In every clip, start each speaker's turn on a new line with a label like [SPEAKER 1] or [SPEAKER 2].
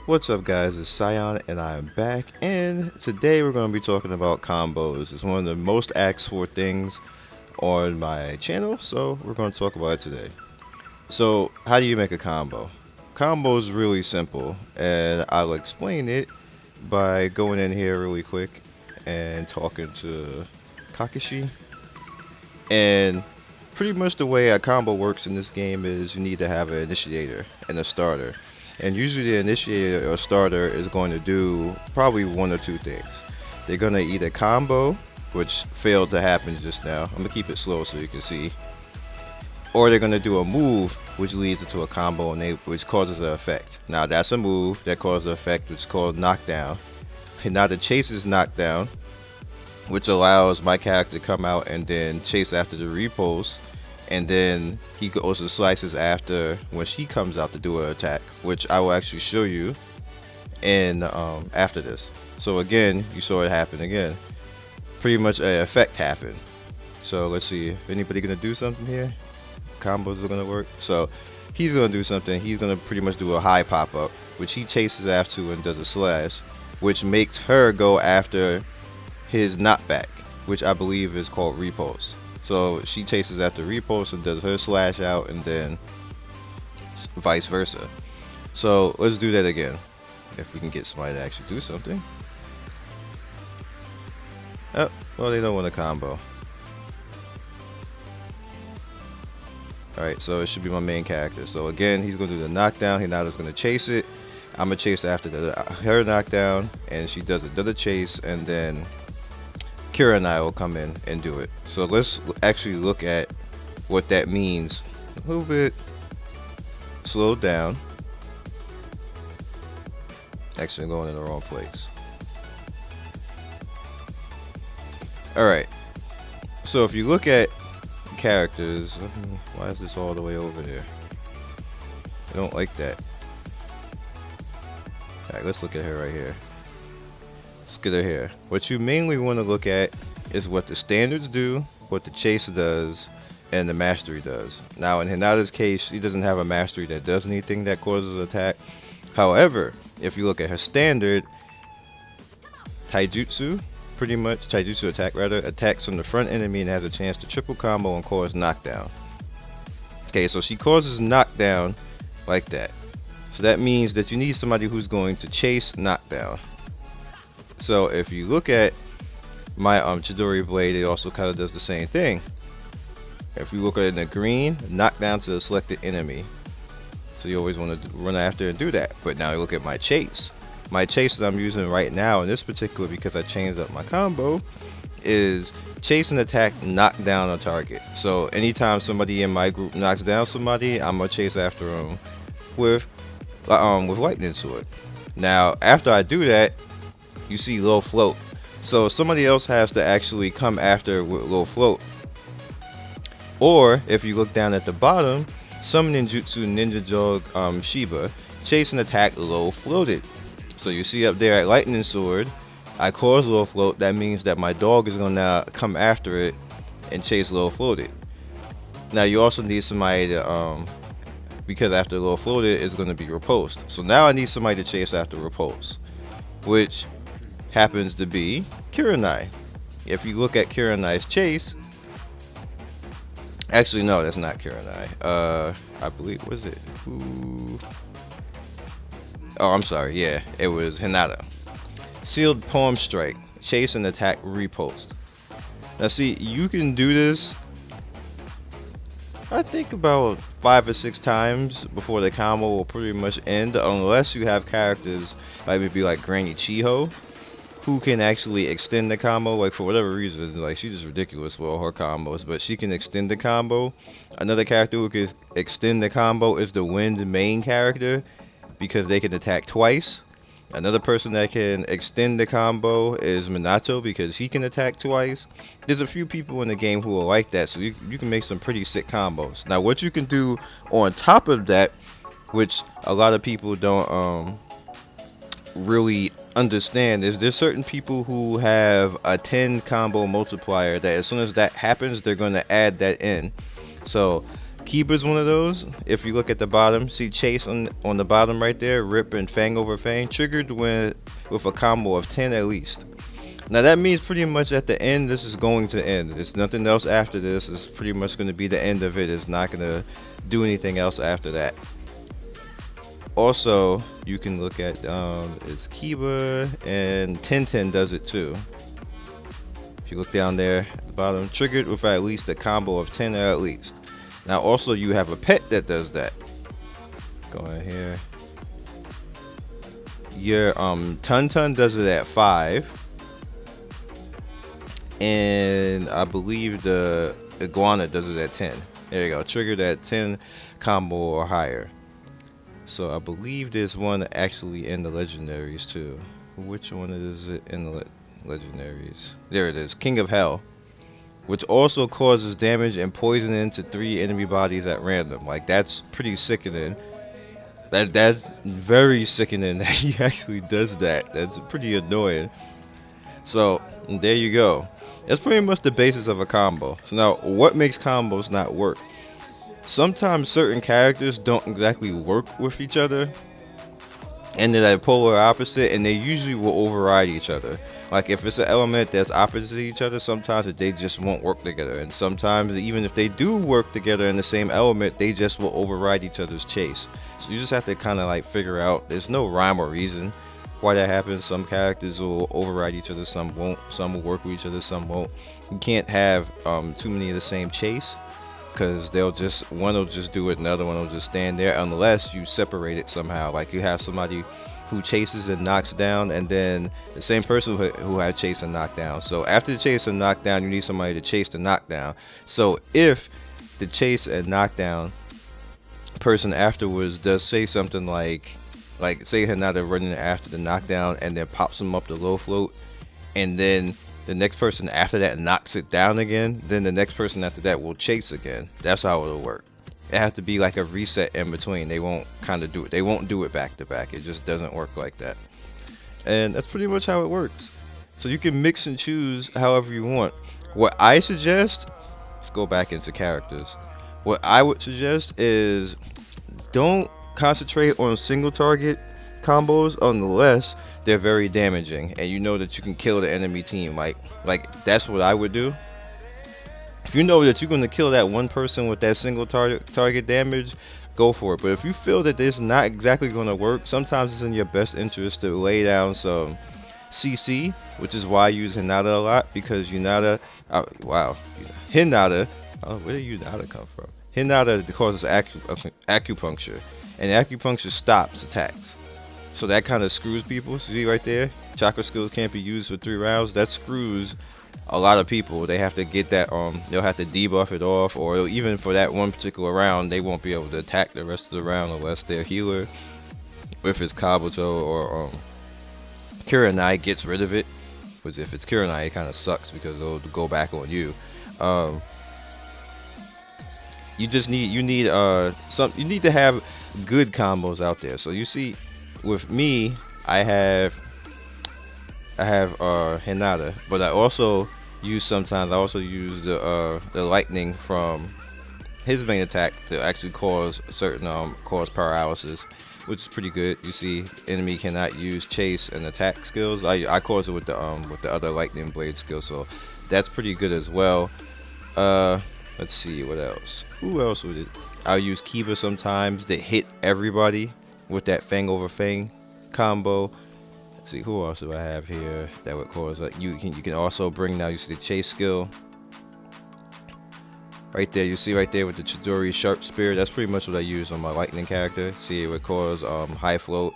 [SPEAKER 1] What's up guys, it's Scion and I'm back, and today we're going to be talking about combos. It's one of the most asked for things on my channel, so we're going to talk about it today. So how do you make a combo? Combo is really simple, and I'll explain it by going in here really quick and talking to Kakashi. And pretty much the way a combo works in this game is you need to have an initiator and a starter. And usually the initiator or starter is going to do probably one or two things. They're going to either combo, which failed to happen just now. I'm going to keep it slow so you can see. Or they're going to do a move, which leads into a combo and which causes an effect. Now that's a move that causes an effect, which is called knockdown. And now the chase is knockdown, which allows my character to come out and then chase after the repulse. And then he goes and slices after when she comes out to do an attack, which I will actually show you in after this. So again, you saw it happen again. Pretty much an effect happened. So let's see if anybody gonna do something here. Combos are gonna work. So he's gonna do something. He's gonna pretty much do a high pop up, which he chases after and does a slash, which makes her go after his knockback, which I believe is called repulse. So she chases after repulse and does her slash out, and then vice versa. So let's do that again. If we can get somebody to actually do something. Oh, well, they don't want a combo. Alright, so it should be my main character. So again, he's going to do the knockdown. Hinata's going to chase it. I'm going to chase after her knockdown, and she does another chase, and then Kira and I will come in and do it. So let's actually look at what that means. A little bit slowed down. Actually, I'm going in the wrong place. Alright. So if you look at characters, why is this all the way over there? I don't like that. Alright, let's look at her right here. Let's get her here. What you mainly want to look at is what the standards do, what the chase does, and the mastery does. Now in Hinata's case, she doesn't have a mastery that does anything that causes attack. However, if you look at her standard, taijutsu, pretty much, taijutsu attack rather, attacks from the front enemy and has a chance to triple combo and cause knockdown. Okay, so she causes knockdown like that. So that means that you need somebody who's going to chase knockdown. So if you look at my Chidori blade, it also kind of does the same thing. If you look at it in the green, knock down to the selected enemy. So you always want to run after and do that. But now you look at my chase. My chase that I'm using right now in this particular, because I changed up my combo, is chase and attack, knock down a target. So anytime somebody in my group knocks down somebody, I'm gonna chase after them with lightning sword. Now after I do that, you see low float. So somebody else has to actually come after with low float. Or if you look down at the bottom, summoning jutsu ninja jog Shiba, chase and attack low floated. So you see up there at lightning sword, I cause low float. That means that my dog is gonna come after it and chase low floated. Now you also need somebody to because after low floated is gonna be repulsed. So now I need somebody to chase after repulse, which happens to be Kiranai. If you look at Kiranai's chase, actually no, that's not Kiranai. I believe, was it? Ooh. Oh, I'm sorry. Yeah, it was Hinata. Sealed palm strike, chase and attack repulsed. Now see, you can do this, I think about 5 or 6 times before the combo will pretty much end, unless you have characters like maybe like Granny Chiho, who can actually extend the combo. Like for whatever reason, like she's just ridiculous with all her combos, but she can extend the combo. Another character who can extend the combo is the Wind main character, because they can attack twice. Another person that can extend the combo is Minato, because he can attack twice. There's a few people in the game who are like that, so you can make some pretty sick combos. Now what you can do on top of that, which a lot of people don't really understand, is there's certain people who have a 10 combo multiplier that as soon as that happens, they're going to add that in. So Kiba's one of those. If you look at the bottom, see Chase on the bottom right there, Rip and Fang over Fang, triggered with a combo of 10 at least. Now that means pretty much at the end, this is going to end. There's nothing else after this. It's pretty much going to be the end of it. It's not going to do anything else after that. Also, you can look at it's Kiba, and 1010 does it too. If you look down there at the bottom, triggered with at least a combo of 10 at least. Now also you have a pet that does that. Go in here. Your Tun does it at 5. And I believe the Iguana does it at 10. There you go. Triggered at 10 combo or higher. So I believe there's one actually in the legendaries too. Which one is it in the legendaries? There it is. King of Hell. Which also causes damage and poison into 3 enemy bodies at random. Like, that's pretty sickening. That's very sickening that he actually does that. That's pretty annoying. So there you go. That's pretty much the basis of a combo. So now, what makes combos not work? Sometimes certain characters don't exactly work with each other, and they're like polar opposite, and they usually will override each other. Like if it's an element that's opposite each other, sometimes they just won't work together, and sometimes even if they do work together in the same element, they just will override each other's chase. So you just have to kind of like figure out, there's no rhyme or reason why that happens. Some characters will override each other, some won't. Some will work with each other, some won't. You can't have too many of the same chase, because one will just do it and the other one will just stand there, unless you separate it somehow. Like you have somebody who chases and knocks down, and then the same person who had chase and knockdown. So after the chase and knockdown, you need somebody to chase the knockdown. So if the chase and knockdown person afterwards does say something like say Hinata running after the knockdown and then pops him up the low float, and then the next person after that knocks it down again, then the next person after that will chase again. That's how it'll work. It has to be like a reset in between. They won't do it back to back. It just doesn't work like that. And that's pretty much how it works. So you can mix and choose however you want. What I suggest, let's go back into characters. What I would suggest is don't concentrate on single target combos unless they're very damaging and you know that you can kill the enemy team. Like that's what I would do. If you know that you're going to kill that one person with that single target damage, go for it. But if you feel that this is not exactly going to work, sometimes it's in your best interest to lay down some CC, which is why I use Hinata a lot, because Hinata, where did Hinata come from? Hinata causes acupuncture, and acupuncture stops attacks. So that kind of screws people. See right there? Chakra skills can't be used for 3 rounds. That screws a lot of people. They have to get that, they'll have to debuff it off, or even for that one particular round, they won't be able to attack the rest of the round unless their healer, if it's Kabuto or Kurenai, gets rid of it. Because if it's Kurenai, it kind of sucks because it'll go back on you. You need to have good combos out there. So you see, with me, I have Hinata, but I also use the lightning from his main attack to actually cause paralysis, which is pretty good. You see, enemy cannot use chase and attack skills. I cause it with the other lightning blade skill, so that's pretty good as well. Let's see what else. Who else would it? I'll use Kiba sometimes to hit everybody with that Fang over Fang combo. Let's see, who else do I have here that would cause you can also bring, now you see the chase skill right there. You see right there with the Chidori sharp spear. That's pretty much what I use on my lightning character. See, it would cause high float,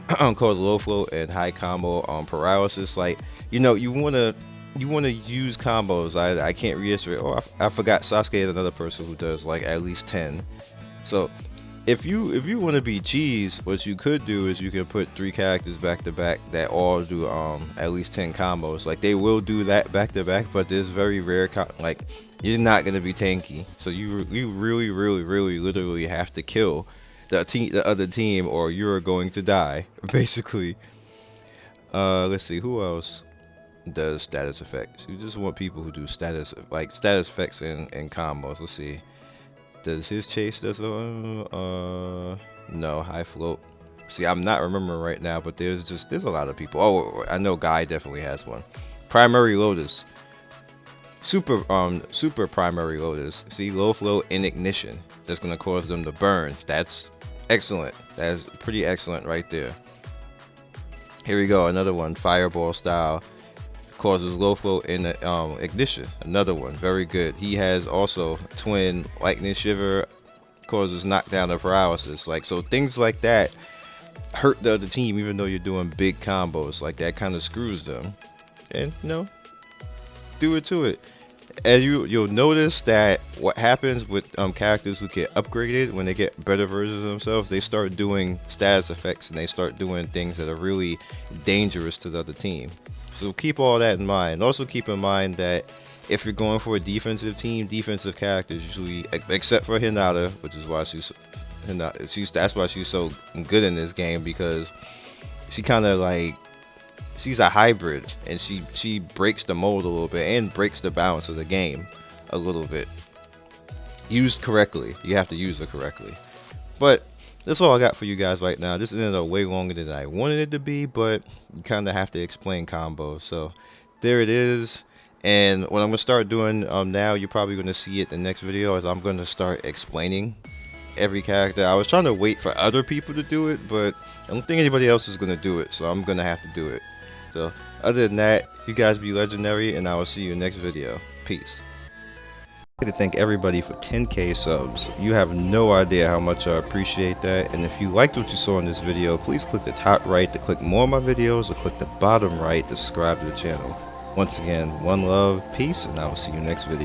[SPEAKER 1] cause low float, and high combo paralysis. Like, you want to use combos. I can't reiterate. I forgot Sasuke is another person who does like at least 10. So if you want to be cheese, what you could do is you can put 3 characters back to back that all do at least 10 combos. Like, they will do that back to back, but there's very rare like, you're not gonna be tanky. So you really literally have to kill the other team, or you're going to die basically. Let's see, who else does status effects? You just want people who do status effects and combos. Let's see. Does his chase does no high float? See, I'm not remembering right now, but there's a lot of people. Oh, I know Guy definitely has one. Primary Lotus. Super primary lotus. See, low flow in ignition. That's gonna cause them to burn. That's excellent. That's pretty excellent right there. Here we go, another one. Fireball style causes low flow in ignition. Another one, very good. He has also twin lightning shiver, causes knockdown or paralysis. Like, so things like that hurt the other team, even though you're doing big combos. Like, that kind of screws them. And do it to it. As you'll notice that what happens with characters who get upgraded, when they get better versions of themselves, they start doing status effects and they start doing things that are really dangerous to the other team. So keep all that in mind. Also keep in mind that if you're going for a defensive team, defensive characters usually, except for Hinata, which is why that's why she's so good in this game, because she kind of like, she's a hybrid, and she breaks the mold a little bit and breaks the balance of the game a little bit. Used correctly, you have to use it correctly. But that's all I got for you guys right now. This ended up way longer than I wanted it to be, but you kind of have to explain combos. So there it is. And what I'm gonna start doing now, you're probably gonna see it in the next video, is I'm gonna start explaining every character. I was trying to wait for other people to do it, but I don't think anybody else is gonna do it, so I'm gonna have to do it. So other than that, you guys be legendary, and I will see you in the next video. Peace. I'd like to thank everybody for 10K subs. You have no idea how much I appreciate that. And if you liked what you saw in this video, please click the top right to click more of my videos, or click the bottom right to subscribe to the channel. Once again, one love, peace, and I will see you next video.